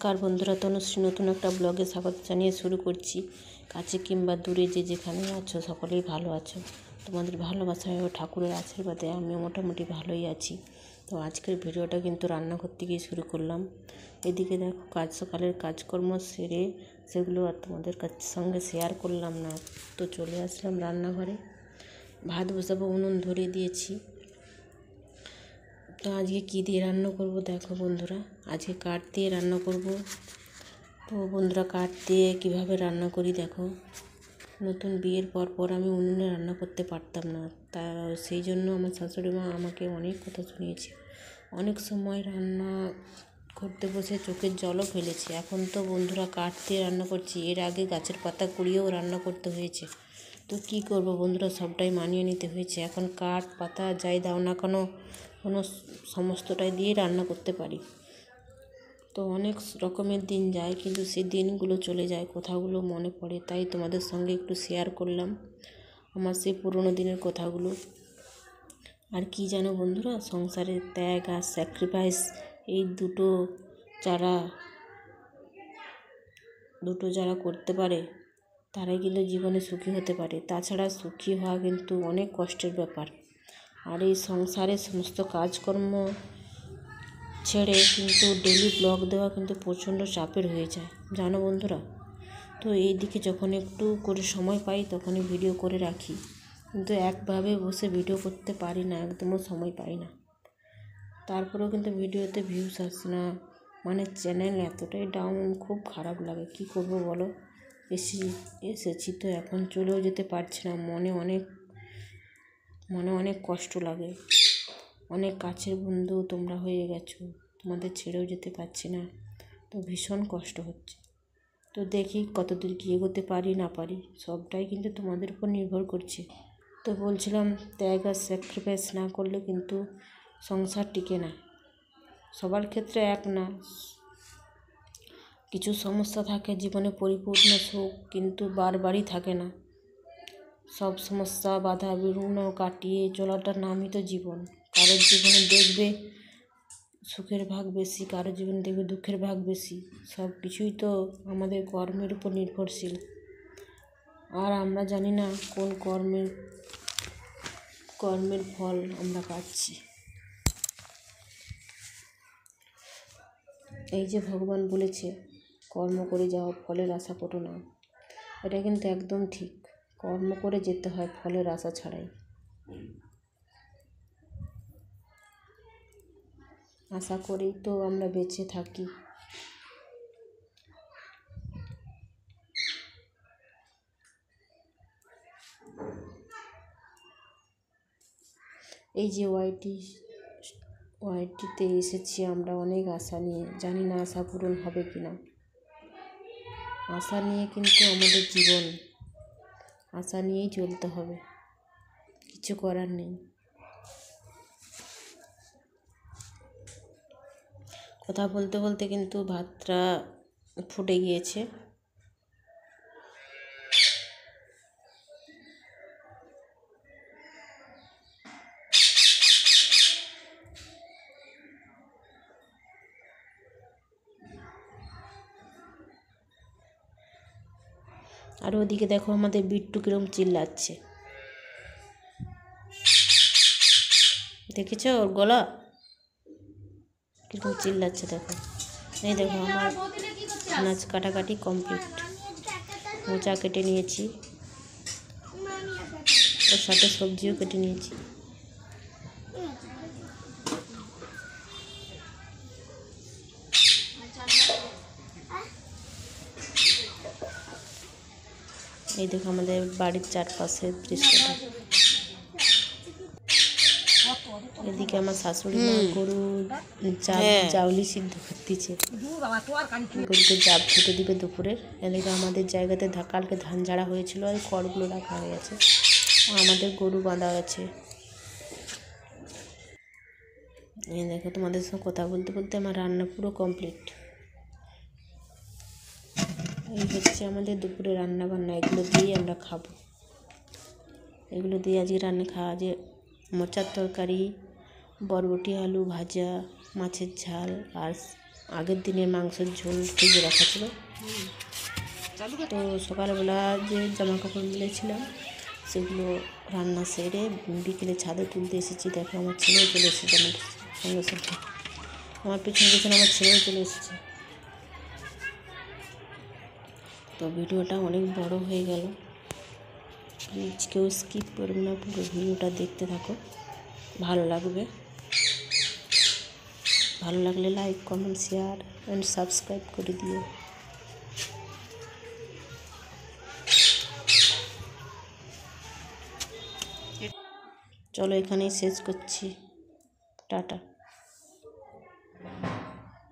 নমস্কার বন্ধুরা, তনুশ্রী নতুন একটা ব্লগে স্বাগত জানিয়ে শুরু করছি। কাছে কিংবা দূরে যে যেখানে আছো সকলেই ভালো আছো। তোমাদের ভালোবাসায় ও ঠাকুরের আশীর্বাদে আমিও মোটামুটি ভালোই আছি। তো আজকের ভিডিওটা কিন্তু রান্না করতে গিয়ে শুরু করলাম। এদিকে দেখো সকালের কাজকর্ম সেরে সেগুলো আর তোমাদের সঙ্গে শেয়ার করলাম না, তো চলে আসলাম রান্নাঘরে। ভাত বসাবো, উনুন ধরিয়ে দিয়েছি। তো আজকে কী দিয়ে রান্না করব দেখো বন্ধুরা, আজকে কাঠ দিয়ে রান্না করব। তো বন্ধুরা, কাঠ দিয়ে কীভাবে রান্না করি দেখো। নতুন বিয়ের পর আমি উনুনে রান্না করতে পারতাম না, তা সেই জন্য আমার শাশুড়ি মা আমাকে অনেক কথা শুনিয়েছে। অনেক সময় রান্না করতে বসে চোখের জলও ফেলেছি। এখন তো বন্ধুরা কাঠ দিয়ে রান্না করছি, এর আগে গাছের পাতা কুড়িয়েও রান্না করতে হয়েছে। তো কী করব বন্ধুরা, সবটাই মানিয়ে নিতে হয়েছে। এখন কাঠ পাতা যাই দাও না কেন, কোনো সমস্তটাই দিয়ে রান্না করতে পারি। তো অনেক রকমের দিন যায়, কিন্তু সেই দিনগুলো চলে যায়, কথাগুলো মনে পড়ে, তাই তোমাদের সঙ্গে একটু শেয়ার করলাম আমার সেই পুরনো দিনের কথাগুলো। আর কি জানো বন্ধুরা, সংসারের ত্যাগ আর স্যাক্রিফাইস, এই দুটো যারা করতে পারে তারাই কিন্তু জীবনে সুখী হতে পারে। তাছাড়া সুখী হওয়া কিন্তু অনেক কষ্টের ব্যাপার। আর এই সংসারের সমস্ত কাজকর্ম ছেড়ে কিন্তু ডেলি ব্লগ দেওয়া কিন্তু প্রচণ্ড চাপের হয়ে যায়, জানো বন্ধুরা। তো এই দিকে যখন একটু করে সময় পাই তখনই ভিডিও করে রাখি, কিন্তু একভাবে বসে ভিডিও করতে পারি না, একদমও সময় পাই না। তারপরেও কিন্তু ভিডিওতে ভিউস আসে না, মানে চ্যানেল এতটাই ডাউন, খুব খারাপ লাগে। কি করব বলো, এসেছি তো এখন চলেও যেতে পারছি না। মনে অনেক কষ্ট লাগে। অনেক কাছের বন্ধু তোমরা হয়ে গেছো, তোমাদের ছেড়েও যেতে পারছি না, তো ভীষণ কষ্ট হচ্ছে। তো দেখি কতদূর কি এগোতে পারি না পারি, সবটাই কিন্তু তোমাদের উপর নির্ভর করছে। তো বলছিলাম, ত্যাগ আর স্যাক্রিফাইস না করলে কিন্তু সংসার টিকে না। সবার ক্ষেত্রে এক না, কিছু সমস্যা থাকে জীবনে, পরিপূর্ণ সুখ কিন্তু বারবারই থাকে না। সব সমস্যা বাধা বিঘ্ন কাটিয়ে চলাটার নামই তো জীবন। কারোর জীবনে দেখবে সুখের ভাগ বেশি, কারোর জীবনে দেখবে দুঃখের ভাগ বেশি। সব কিছুই তো আমাদের কর্মের উপর নির্ভরশীল। আর আমরা জানি না কোন কর্মের ফল আমরা পাচ্ছি। এই যে ভগবান বলেছে কর্ম করে যাও, ফলের আশা করো না, এটা কিন্তু একদম ঠিক। কর্ম করে যেতে হয় ফলের আশা ছাড়াই। আশা করেই তো আমরা বেঁচে থাকি। এই যে ওয়াইটিতে এসেছি আমরা অনেক আশা নিয়ে, জানি না আশা পূরণ হবে কি না। আশা নিয়ে কিন্তু আমাদের জীবন, আশা নিয়েই চলতে হবে, কিছু করার নেই। কথা বলতে বলতে কিন্তু ভাতটা ফুটে গিয়েছে। আর ওদিকে দেখো আমাদের বিট্টু কিরম চিল্লাচ্ছে, দেখেছ ওর গলা কিরকম চিল্লাচ্ছে দেখো। এই দেখো আমার আনাজ কাটাকাটি কমপ্লিট, মোচা কেটে নিয়েছি, ওর সাথে সবজিও কেটে নিয়েছি। এই দেখো আমাদের বাড়ির চারপাশের দৃশ্যটা। এদিকে আমার শাশুড়ি মা গরু জাউলি সিদ্ধ করতেছে, গরুকে জাপ খেতে দিবে দুপুরের। এদিকে আমাদের জায়গাতে কালকে ধান ঝাড়া হয়েছিল, আর খড়গুলো রাখা হয়ে গেছে, আমাদের গরু বাঁধা আছে। এই দেখো তোমাদের সঙ্গে কথা বলতে বলতে আমার রান্না পুরো কমপ্লিট। এই হচ্ছে আমাদের দুপুরে রান্না বান্না, এগুলো দিয়েই আমরা খাবো। এগুলো দিয়ে আজকে রান্না খাওয়া, যে মোচার তরকারি, বরবটি আলু ভাজা, মাছের ঝাল আর আগের দিনের মাংসের ঝোল ফ্রিজে রাখা ছিল। তো সকালবেলা যে জামা কাপড় মিলেছিলাম সেগুলো রান্না সেরে বিকেলে ছাদে তুলতে এসেছি। দেখো আমার ছেলেও চলে এসেছে আমার সঙ্গে সঙ্গে, আমার পিছনে পিছনে আমার ছেলেও চলে এসেছে। তো ভিডিওটা অনেক বড় হয়ে গেল, প্লিজ কেউ স্কিপ করবে না, পুরো ভিডিওটা দেখতে থাকো, ভালো লাগবে। ভালো লাগলে like, comment, share and subscribe করে দিও। চলো এখানেই শেষ করছি, টাটা।